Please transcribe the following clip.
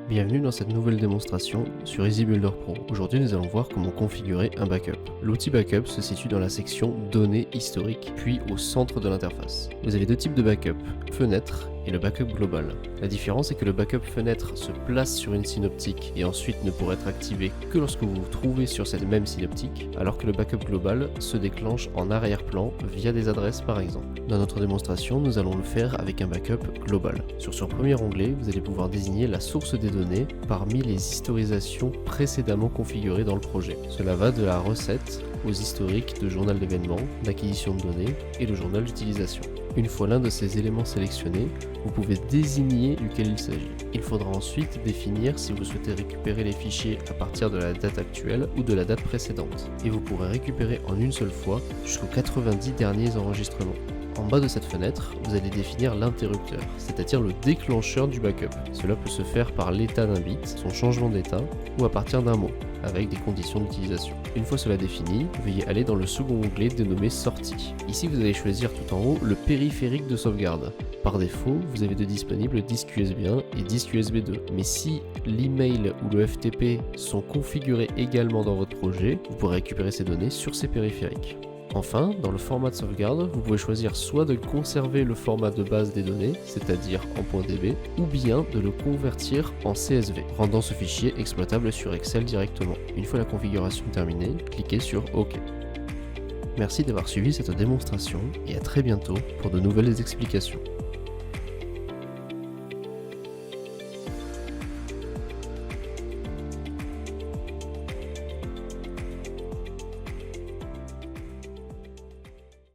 Bienvenue dans cette nouvelle démonstration sur EasyBuilder Pro. Aujourd'hui, nous allons voir comment configurer un backup. L'outil backup se situe dans la section données historiques, puis au centre de l'interface. Vous avez deux types de backup, fenêtre et le backup global. La différence est que le backup fenêtre se place sur une synoptique et ensuite ne pourra être activé que lorsque vous vous trouvez sur cette même synoptique, alors que le backup global se déclenche en arrière-plan via des adresses par exemple. Dans notre démonstration, nous allons le faire avec un backup global. Sur ce premier onglet, vous allez pouvoir désigner la source des données parmi les historisations précédemment configurées dans le projet. Cela va de la recette aux historiques de journal d'événements, d'acquisition de données et de journal d'utilisation. Une fois l'un de ces éléments sélectionnés, vous pouvez désigner duquel il s'agit. Il faudra ensuite définir si vous souhaitez récupérer les fichiers à partir de la date actuelle ou de la date précédente. Et vous pourrez récupérer en une seule fois jusqu'aux 90 derniers enregistrements. En bas de cette fenêtre, vous allez définir l'interrupteur, c'est-à-dire le déclencheur du backup. Cela peut se faire par l'état d'un bit, son changement d'état, ou à partir d'un mot, avec des conditions d'utilisation. Une fois cela défini, veuillez aller dans le second onglet dénommé Sortie. Ici, vous allez choisir tout en haut le périphérique de sauvegarde. Par défaut, vous avez de disponibles disque USB 1 et disque USB 2. Mais si l'email ou le FTP sont configurés également dans votre projet, vous pourrez récupérer ces données sur ces périphériques. Enfin, dans le format de sauvegarde, vous pouvez choisir soit de conserver le format de base des données, c'est-à-dire en .db, ou bien de le convertir en CSV, rendant ce fichier exploitable sur Excel directement. Une fois la configuration terminée, cliquez sur OK. Merci d'avoir suivi cette démonstration et à très bientôt pour de nouvelles explications.